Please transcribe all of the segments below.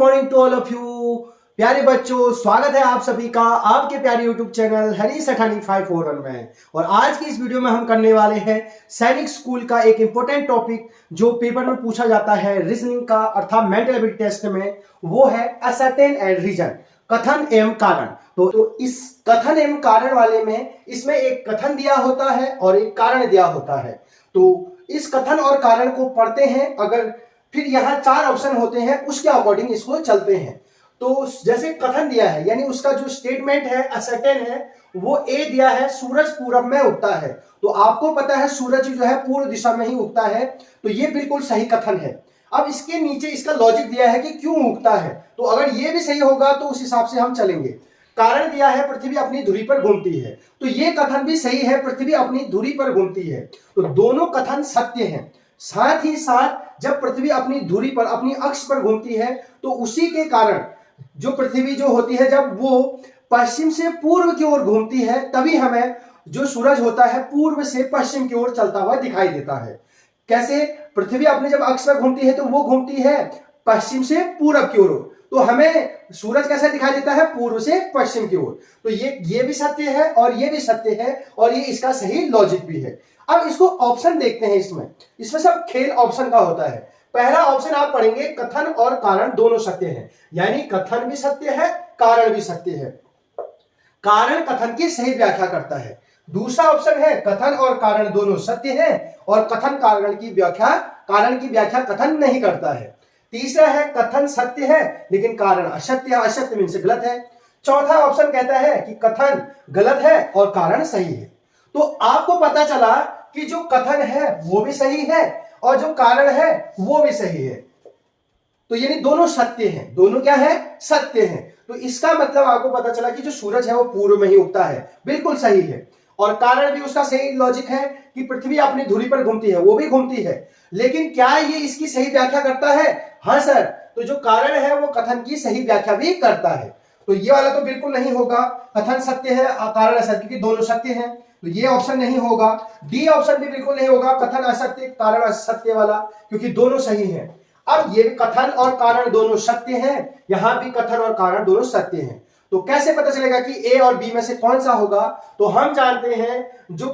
Morning to all of you प्यारे बच्चों, स्वागत है आप सभी का आपके प्यारे यूट्यूब चैनल हरी सेठानी 541 में। और आज की इस वीडियो में हम करने वाले हैं सैनिक स्कूल का एक इंपॉर्टेंट टॉपिक जो पेपर में पूछा जाता है रीजनिंग का अर्थात मेंटल एबिलिटी टेस्ट में, वो है असर्टेन एंड रीजन, कथन एवं कारण। तो इस कथन एवं कारण वाले में इसमें एक कथन दिया होता है और एक कारण दिया होता है। तो इस कथन और कारण को पढ़ते हैं, अगर फिर यहाँ चार ऑप्शन होते हैं उसके अकॉर्डिंग इसको चलते हैं। तो जैसे कथन दिया है यानी उसका जो स्टेटमेंट है असर्टेन है, वो ए दिया है सूरज पूरब में उगता है। तो आपको पता है सूरज जो है पूर्व दिशा में ही उगता है, तो ये बिल्कुल सही कथन है। अब इसके नीचे इसका लॉजिक दिया है कि क्यों उगता है, तो अगर ये भी सही होगा तो उस हिसाब से हम चलेंगे। कारण दिया है पृथ्वी अपनी धुरी पर घूमती है, तो ये कथन भी सही है, पृथ्वी अपनी धुरी पर घूमती है। तो दोनों कथन सत्य हैं। साथ ही साथ जब पृथ्वी अपनी धुरी पर अपनी अक्ष पर घूमती है तो उसी के कारण जो पृथ्वी जो होती है जब वो पश्चिम से पूर्व की ओर घूमती है तभी हमें जो सूरज होता है पूर्व से पश्चिम की ओर चलता हुआ दिखाई देता है। कैसे? पृथ्वी अपने जब अक्ष पर घूमती है तो वो घूमती है पश्चिम से पूर्व की ओर, तो हमें सूरज कैसे दिखाई देता है? पूर्व से पश्चिम की ओर। तो ये भी सत्य है और ये भी सत्य है और ये इसका सही लॉजिक भी है। अब इसको ऑप्शन देखते हैं। इसमें सब खेल ऑप्शन का होता है। पहला ऑप्शन आप पढ़ेंगे कथन और कारण दोनों सत्य हैं, यानी कथन भी सत्य है कारण भी सत्य है। कारण कथन की सही व्याख्या करता है। दूसरा ऑप्शन है कथन और कारण दोनों सत्य है और कथन कारण की व्याख्या कथन नहीं करता है। तीसरा है कथन सत्य है लेकिन कारण असत्य है, असत्य मीन्स गलत है। चौथा ऑप्शन कहता है कि कथन गलत है और कारण सही है। तो आपको पता चला कि जो कथन है वो भी सही है और जो कारण है वो भी सही है, तो यानी दोनों सत्य हैं। दोनों क्या है? सत्य हैं। तो इसका मतलब आपको पता चला कि जो सूरज है वो पूर्व में ही उगता है, बिल्कुल सही है। और कारण भी उसका सही लॉजिक है कि पृथ्वी अपनी धुरी पर घूमती है, वो भी घूमती है। लेकिन क्या ये इसकी सही व्याख्या करता है? हाँ सर, तो जो कारण है वो कथन की सही व्याख्या भी करता है। तो ये वाला तो बिल्कुल नहीं होगा, कथन सत्य है कारण असत्य, क्योंकि दोनों सत्य हैं, तो ये ऑप्शन नहीं होगा। डी ऑप्शन भी बिल्कुल नहीं होगा, कथन असत्य कारण असत्य वाला, क्योंकि दोनों सही हैं। अब ये कथन और कारण दोनों सत्य हैं, यहां भी कथन और कारण दोनों सत्य हैं। तो कैसे पता चलेगा कि ए और बी में से कौन सा होगा? तो हम जानते हैं जो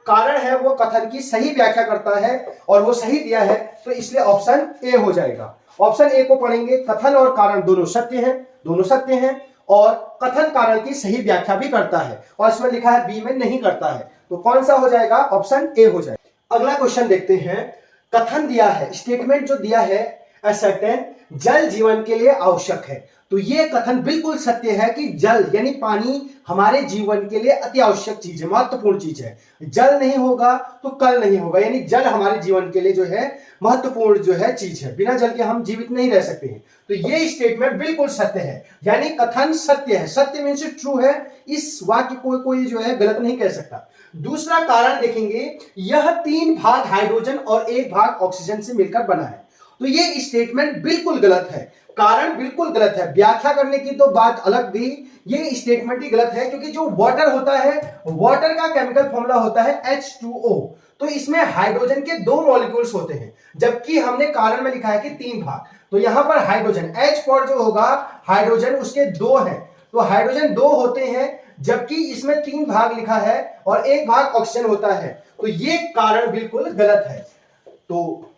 कारण है वो कथन की सही व्याख्या करता है और वो सही दिया है, तो इसलिए ऑप्शन ए हो जाएगा। ऑप्शन ए को पढ़ेंगे, कथन और कारण दोनों सत्य हैं और कथन कारण की सही व्याख्या भी करता है, और इसमें लिखा है बी में नहीं करता है, तो कौन सा हो जाएगा? ऑप्शन ए हो जाएगा। अगला क्वेश्चन देखते हैं। कथन दिया है, स्टेटमेंट जो दिया है असर्टेन, जल जीवन के लिए आवश्यक है। तो यह कथन बिल्कुल सत्य है कि जल यानी पानी हमारे जीवन के लिए अति आवश्यक चीज है, महत्वपूर्ण चीज है। जल नहीं होगा तो कल नहीं होगा, यानी जल हमारे जीवन के लिए जो है महत्वपूर्ण जो है चीज है, बिना जल के हम जीवित नहीं रह सकते हैं। तो ये स्टेटमेंट बिल्कुल सत्य है, यानी कथन सत्य है। सत्य मीन्स ट्रू है, इस वाक्य को कोई जो है गलत नहीं कह सकता। दूसरा कारण देखेंगे, यह 3 भाग हाइड्रोजन और 1 भाग ऑक्सीजन से मिलकर बना है। तो ये स्टेटमेंट बिल्कुल गलत है, कारण बिल्कुल गलत है। व्याख्या करने की तो बात अलग भी, ये स्टेटमेंट ही गलत है, क्योंकि जो वाटर होता है, वाटर का केमिकल फॉर्मूला होता है H2O। तो इसमें हाइड्रोजन के 2 मॉलिक्यूल्स होते हैं, जबकि हमने कारण में लिखा है कि 3 भाग। तो यहां पर हाइड्रोजन H पर जो होगा हाइड्रोजन उसके 2 हैं, तो हाइड्रोजन 2 होते हैं, जबकि इसमें 3 भाग लिखा है और 1 भाग ऑक्सीजन होता है। तो ये कारण बिल्कुल गलत है। तो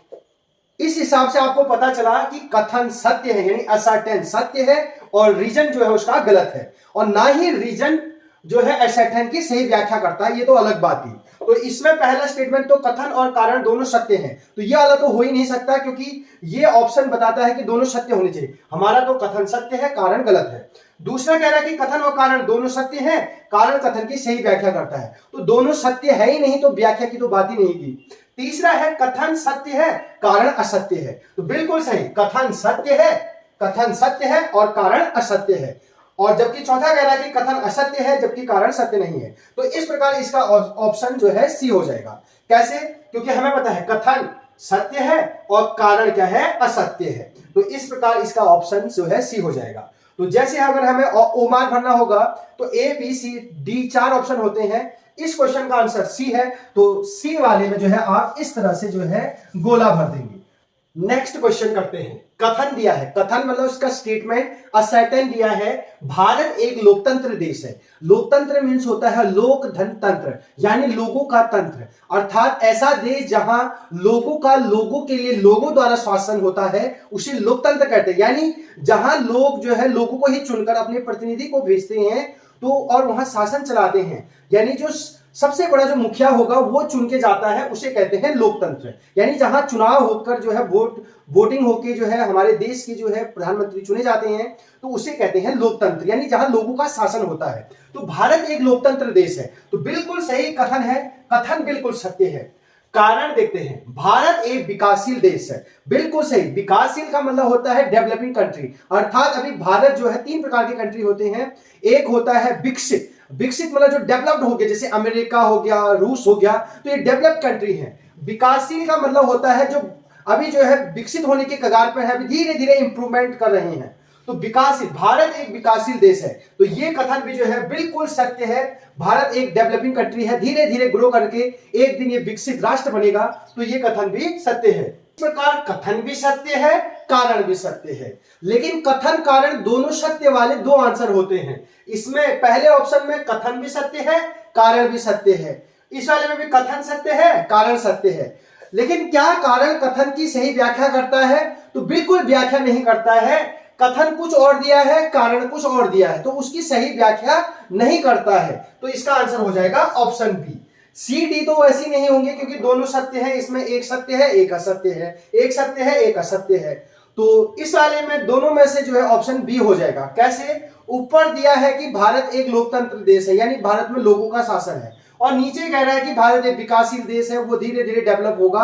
इस हिसाब से आपको पता चला कि कथन सत्य है, यानी असर्टेन सत्य है और रीजन जो है उसका गलत है, और ना ही रीजन जो है असर्टेन की सही व्याख्या करता है, ये तो अलग बात थी। तो इसमें पहला स्टेटमेंट तो कथन और कारण दोनों सत्य हैं, तो ये वाला तो हो ही नहीं सकता, क्योंकि ये ऑप्शन बताता है कि दोनों सत्य होने चाहिए। हमारा तो कथन सत्य है कारण गलत है। दूसरा कह रहा है कि कथन और कारण दोनों सत्य हैं, कारण कथन की सही व्याख्या करता है। तो दोनों सत्य है ही नहीं तो व्याख्या की तो बात ही नहीं की। तीसरा है कथन सत्य है कारण असत्य है, तो बिल्कुल सही, कथन सत्य है और कारण असत्य है। और जबकि चौथा कह रहा है कि कथन असत्य है जबकि कारण सत्य नहीं है, तो इस प्रकार इसका ऑप्शन जो है सी हो जाएगा। कैसे? क्योंकि हमें पता है कथन सत्य है और कारण क्या है? असत्य है। तो इस प्रकार इसका ऑप्शन जो है सी हो जाएगा। तो जैसे अगर हमें ओमान भरना होगा तो A B C D 4 option होते हैं, इस क्वेश्चन का आंसर सी है, तो सी वाले में जो है आप इस तरह से जो है गोला भर देंगे। नेक्स्ट क्वेश्चन करते हैं। कथन दिया है, कथन मतलब उसका स्टेटमेंट, असर्टेन दिया है। भारत एक लोकतंत्र देश है। लोकतंत्र मीन्स होता है लोक धन तंत्र, यानी लोगों का तंत्र, अर्थात ऐसा देश जहां लोगों का लोगों के लिए लोगों द्वारा शासन होता है उसे लोकतंत्र कहते हैं। यानी जहां लोग जो है लोगों को ही चुनकर अपने प्रतिनिधि को भेजते हैं तो और वहां शासन चलाते हैं, यानी जो सबसे बड़ा जो मुखिया होगा वो चुन के जाता है, उसे कहते हैं लोकतंत्र। यानी जहां चुनाव होकर जो है वोटिंग होकर जो है हमारे देश के जो है प्रधानमंत्री चुने जाते हैं तो उसे कहते हैं लोकतंत्र, यानी जहां लोगों का शासन होता है। तो भारत एक लोकतंत्र देश है, तो बिल्कुल सही कथन है, कथन बिल्कुल सत्य है। कारण देखते हैं, भारत एक विकासशील देश है, बिल्कुल सही। विकासशील का मतलब होता है डेवलपिंग कंट्री, अर्थात अभी भारत जो है 3 प्रकार के कंट्री होते हैं। एक होता है विकसित, विकसित मतलब जो डेवलप्ड हो गया, जैसे अमेरिका हो गया, रूस हो गया, तो ये डेवलप्ड कंट्री है। विकासशील का मतलब होता है जो अभी जो है विकसित होने के कगार पर है, अभी धीरे धीरे इंप्रूवमेंट कर रहे हैं। तो विकासशील, भारत एक विकासशील देश है, तो ये कथन भी जो है बिल्कुल सत्य है। भारत एक डेवलपिंग कंट्री है, धीरे धीरे ग्रो करके एक दिन ये विकसित राष्ट्र बनेगा, तो ये कथन भी सत्य है। इस प्रकार कथन भी सत्य है, कारण भी सत्य है, लेकिन कथन कारण दोनों सत्य वाले 2 आंसर होते हैं। इसमें पहले ऑप्शन में कथन भी सत्य है, कारण भी सत्य है, इस वाले में भी कथन सत्य है, कारण सत्य है। लेकिन क्या कारण कथन की सही व्याख्या करता है? तो बिल्कुल व्याख्या नहीं करता है। कथन कुछ और दिया है, कारण कुछ और दिया है, तो उसकी सही व्याख्या नहीं करता है। तो इसका आंसर हो जाएगा ऑप्शन बी। सी डी तो वैसी नहीं होंगे क्योंकि दोनों सत्य है, इसमें एक सत्य है एक असत्य है, एक सत्य है एक असत्य है। तो इस वाले में दोनों में से जो है ऑप्शन बी हो जाएगा। कैसे? ऊपर दिया है कि भारत एक लोकतंत्र देश है, यानी भारत में लोगों का शासन है, और नीचे कह रहा है कि भारत एक विकासशील देश है, वो धीरे धीरे डेवलप होगा,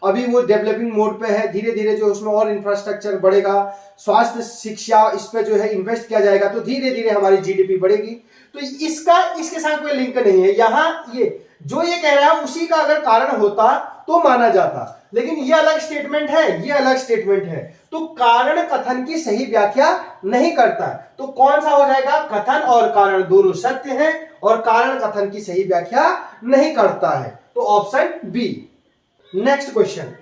अभी वो डेवलपिंग मोड पे है, धीरे धीरे जो उसमें और इंफ्रास्ट्रक्चर बढ़ेगा, स्वास्थ्य शिक्षा इस पे जो है इन्वेस्ट किया जाएगा, तो धीरे धीरे हमारी जीडीपी बढ़ेगी। तो इसका इसके साथ कोई लिंक नहीं है। यहाँ ये जो ये कह रहा है उसी का अगर कारण होता तो माना जाता, लेकिन ये अलग स्टेटमेंट है, ये अलग स्टेटमेंट है, तो कारण कथन की सही व्याख्या नहीं करता। तो कौन सा हो जाएगा? कथन और कारण दोनों सत्य हैं और कारण कथन की सही व्याख्या नहीं करता है, तो option B. Next question,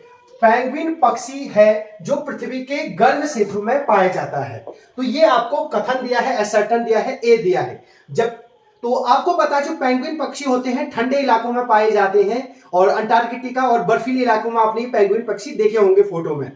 penguin पक्षी है जो पृथ्वी के गर्म क्षेत्र में पाया जाता है। तो ये आपको कथन दिया है, असर्टन दिया है, ए दिया है। जब तो आपको पता है जो पेंगुइन पक्षी होते हैं ठंडे इलाकों में पाए जाते हैं, और अंटार्कटिका और बर्फीले इलाकों में आपने पेंगुइन पक्षी देखे होंगे फोटो में।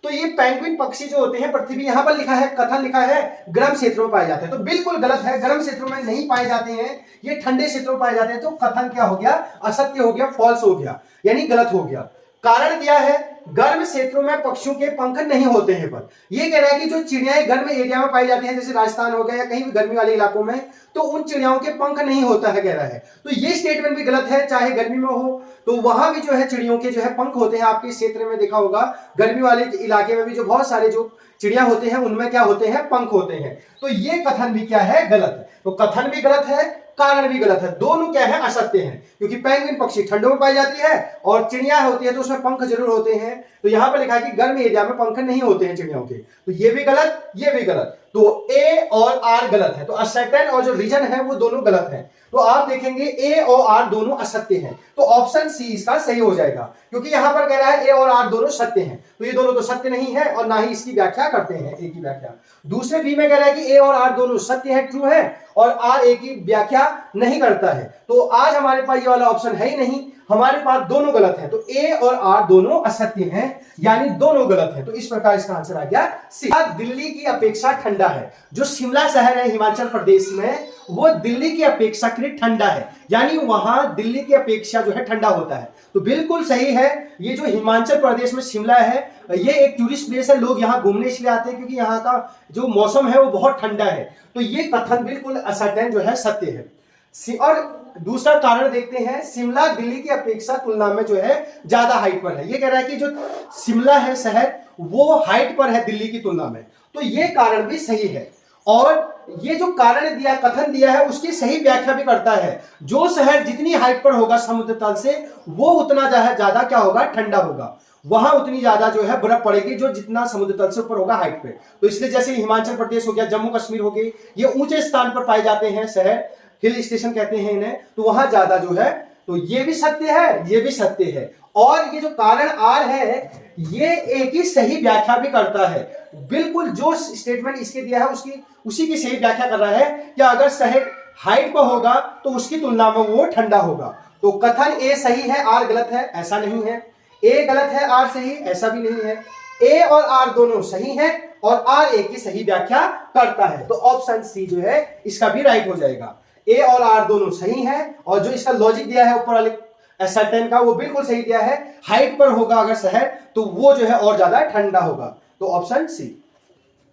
तो ये पेंगुइन पक्षी जो होते हैं पृथ्वी, यहां पर लिखा है, कथन लिखा है गर्म क्षेत्रों में पाए जाते हैं, तो बिल्कुल गलत है। गर्म क्षेत्रों में नहीं पाए जाते हैं, ये ठंडे क्षेत्रों में पाए जाते हैं। तो कथन क्या हो गया? असत्य हो गया, फॉल्स हो गया, यानी गलत हो गया। कारण दिया है गर्म क्षेत्रों में पक्षियों के पंख नहीं होते हैं, पर ये कह रहा है कि जो चिड़ियाएं गर्म एरिया में पाई जाती हैं, जैसे राजस्थान हो गया या कहीं भी गर्मी वाले इलाकों में, तो उन चिड़ियाओं के पंख नहीं होता है, कह रहा है। तो ये स्टेटमेंट भी गलत है। चाहे गर्मी में हो तो वहां भी जो है चिड़ियों के जो है पंख होते हैं। आपके क्षेत्र में देखा होगा गर्मी वाले इलाके में भी जो बहुत सारे जो चिड़िया होते हैं उनमें क्या होते हैं? पंख होते हैं। तो ये कथन भी क्या है? गलत है। तो कथन भी गलत है, कारण भी गलत है, दोनों क्या है? असत्य हैं, क्योंकि पेंगुइन पक्षी ठंडों में पाई जाती है और चिड़िया होती है तो उसमें पंख जरूर होते हैं। तो यहां पर लिखा है कि गर्म एरिया में पंख नहीं होते हैं चिड़ियों के, तो ये भी गलत, ये भी गलत। तो ए और आर गलत है, तो असर्टेन और जो रीजन है वो दोनों गलत है। तो आप देखेंगे ए और आर दोनों असत्य हैं, तो ऑप्शन सी इसका सही हो जाएगा, क्योंकि यहां पर कह रहा है ए और आर दोनों सत्य हैं, तो ये दोनों तो सत्य नहीं है और ना ही इसकी व्याख्या करते हैं, ए की व्याख्या। दूसरे बी में कह रहा है कि ए और आर दोनों सत्य है, ट्रू है, और आर ए की व्याख्या नहीं करता है। तो आज हमारे पास ये वाला ऑप्शन है ही नहीं, हमारे पास दोनों गलत है। तो ए और आर दोनों असत्य हैं, यानी दोनों गलत है। तो इस प्रकार इसका आंसर आ गया सी। दिल्ली की अपेक्षा ठंडा है। जो शिमला शहर है हिमाचल प्रदेश में, वो दिल्ली की अपेक्षाकृत ठंडा है, यानी वहां दिल्ली की अपेक्षा जो है ठंडा होता है। तो बिल्कुल सही है। ये जो हिमाचल प्रदेश में शिमला है, ये एक टूरिस्ट प्लेस है, लोग यहाँ घूमने इसलिए आते हैं क्योंकि यहाँ का जो मौसम है वो बहुत ठंडा है। तो ये कथन बिल्कुल असर्टेन जो है सत्य है। और दूसरा कारण देखते हैं, शिमला दिल्ली की अपेक्षा तुलना में जो है ज्यादा हाइट पर है। ये कह रहा है कि जो शिमला है शहर, वो हाइट पर है दिल्ली की तुलना में, तो ये कारण भी सही है। और ये जो कारण दिया, कथन दिया है, उसकी सही व्याख्या भी करता है। जो शहर जितनी हाइट पर होगा समुद्र तल से, वो उतना ज्यादा क्या होगा? ठंडा होगा। वहां उतनी ज्यादा जो है बर्फ पड़ेगी जो जितना समुद्र तल से ऊपर होगा हाइट पे। तो इसलिए जैसे हिमाचल प्रदेश हो गया, जम्मू कश्मीर हो गई, ये ऊंचे स्थान पर पाए जाते हैं शहर, हिल स्टेशन कहते हैं इन्हें, तो वहां ज्यादा जो है। तो ये भी सत्य है, ये भी सत्य है। और ये जो कारण आर है, ये एक ही सही व्याख्या भी करता है। बिल्कुल जो स्टेटमेंट इसके दिया है उसकी उसी की सही व्याख्या कर रहा है कि अगर शहर हाइट पर होगा तो उसकी तुलना में वो ठंडा होगा। तो कथन ए सही है, आर गलत है, ऐसा नहीं है। ए गलत है, आर सही, ऐसा भी नहीं है। ए और आर दोनों सही हैं और आर ए की सही व्याख्या करता है। तो ऑप्शन सी जो है इसका भी राइट हो जाएगा। ए और आर दोनों सही हैं और जो इसका लॉजिक दिया है ऊपर वाले सर्टेन का वो बिल्कुल सही दिया है। हाइट पर होगा अगर शहर तो वो जो है और ज्यादा ठंडा होगा। तो ऑप्शन सी।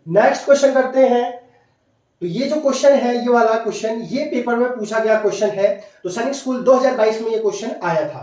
नेक्स्ट क्वेश्चन करते हैं। तो ये जो क्वेश्चन है, ये वाला क्वेश्चन ये पेपर में पूछा गया क्वेश्चन है। तो सैनिक स्कूल 2022 में ये क्वेश्चन आया था।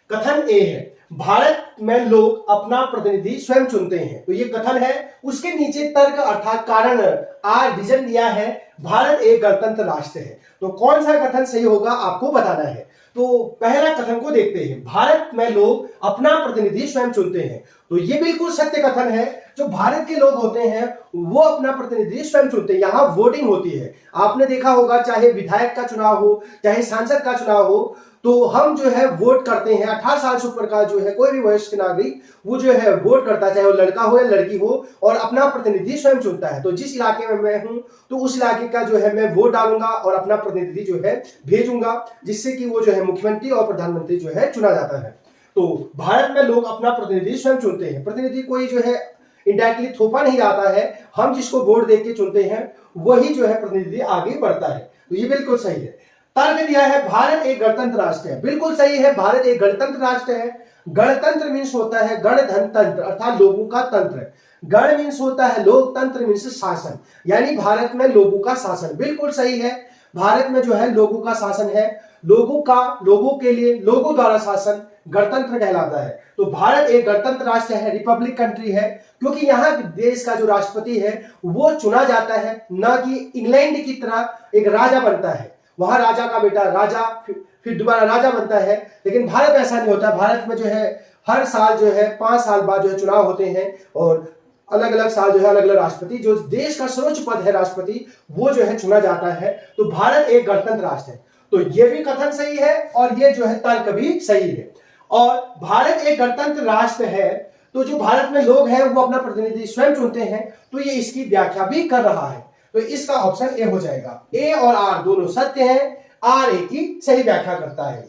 कथन ए है, भारत में लोग अपना प्रतिनिधि स्वयं चुनते हैं। तो ये कथन है, उसके नीचे तर्क अर्थात कारण आर रीजन दिया है, भारत एक गणतंत्र राष्ट्र है। तो कौन सा कथन सही होगा आपको बताना है। तो पहला कथन को देखते हैं, भारत में लोग अपना प्रतिनिधि स्वयं चुनते हैं। तो ये बिल्कुल सत्य कथन है। जो भारत के लोग होते हैं वो अपना प्रतिनिधि स्वयं चुनते हैं। यहाँ वोटिंग होती है, आपने देखा होगा, चाहे विधायक का चुनाव हो चाहे सांसद का चुनाव हो, तो हम जो है वोट करते हैं। 18 साल से ऊपर का जो है कोई भी वयस्क नागरिक वो जो है वोट करता है, चाहे वो लड़का हो या लड़की हो, और अपना प्रतिनिधि स्वयं चुनता है। तो जिस इलाके में मैं हूं तो उस इलाके का जो है मैं वोट डालूंगा और अपना प्रतिनिधि जो है भेजूंगा, जिससे कि वो जो है मुख्यमंत्री और प्रधानमंत्री जो है चुना जाता है। तो भारत में लोग अपना प्रतिनिधि स्वयं चुनते हैं। प्रतिनिधि कोई जो है इनडायरेक्टली थोपा नहीं जाता है, हम जिसको वोट देके चुनते हैं वही जो है प्रतिनिधि आगे बढ़ता है। तो ये बिल्कुल सही है। तर्क दिया है, भारत एक गणतंत्र राष्ट्र है। बिल्कुल सही है, भारत एक गणतंत्र राष्ट्र है। गणतंत्र मीन्स होता है गण धन तंत्र अर्थात लोगों का तंत्र। गण मीन्स होता है लोग, तंत्र मीन्स शासन, यानी भारत में लोगों का शासन। बिल्कुल सही है, भारत में जो है लोगों का शासन है। लोगों का, लोगों के लिए, लोगों द्वारा शासन गणतंत्र कहलाता है। तो भारत एक गणतंत्र राष्ट्र है, रिपब्लिक कंट्री है, क्योंकि यहाँ देश का जो राष्ट्रपति है वो चुना जाता है, ना कि इंग्लैंड की तरह एक राजा बनता है। वहां राजा का बेटा राजा फिर दोबारा राजा बनता है, लेकिन भारत ऐसा नहीं होता। भारत में जो है हर साल जो है 5 साल बाद जो है चुनाव होते हैं और अलग अलग साल जो है अलग अलग राष्ट्रपति, जो देश का सर्वोच्च पद है राष्ट्रपति, वो जो है चुना जाता है। तो भारत एक गणतंत्र राष्ट्र है। तो ये भी कथन सही है और ये जो है तर्क भी सही है। और भारत एक गणतंत्र राष्ट्र है तो जो भारत में लोग हैं वो अपना प्रतिनिधि स्वयं चुनते हैं, तो ये इसकी व्याख्या भी कर रहा है। तो इसका ऑप्शन ए हो जाएगा। ए और आर दोनों सत्य हैं, आर ए की सही व्याख्या करता है।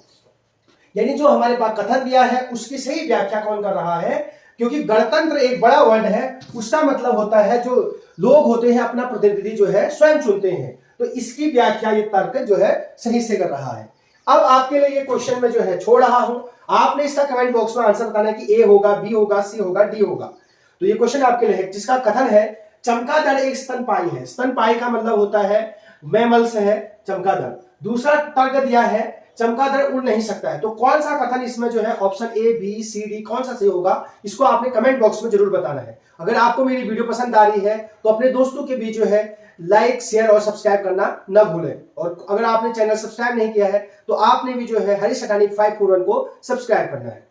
यानी जो हमारे पास कथन दिया है उसकी सही व्याख्या कौन कर रहा है, क्योंकि गणतंत्र एक बड़ा वर्ड है, उसका मतलब होता है जो लोग होते हैं अपना प्रतिनिधि जो है स्वयं चुनते हैं। तो इसकी व्याख्या ये तर्क जो है सही से कर रहा है। अब आपके लिए ये क्वेश्चन में जो है छोड़ रहा हूं, आपने इसका कमेंट बॉक्स में आंसर बताना है कि ए होगा, बी होगा, सी होगा, डी होगा। तो ये क्वेश्चन आपके लिए है जिसका कथन है, चमगादड़ एक स्तनपायी है। स्तनपायी का मतलब होता है मैमल्स है चमगादड़। दूसरा तर्क दिया है, चमगादड़ उड़ नहीं सकता है। तो कौन सा कथन इसमें जो है option A, B, C, D कौन सा सही होगा, इसको आपने कमेंट बॉक्स में जरूर बताना है। अगर आपको मेरी वीडियो पसंद आ रही है तो अपने दोस्तों के बीच जो है लाइक, शेयर और सब्सक्राइब करना न भूलें। और अगर आपने चैनल सब्सक्राइब नहीं किया है तो आपने भी जो है हरीश सैठानी 541 को सब्सक्राइब करना है।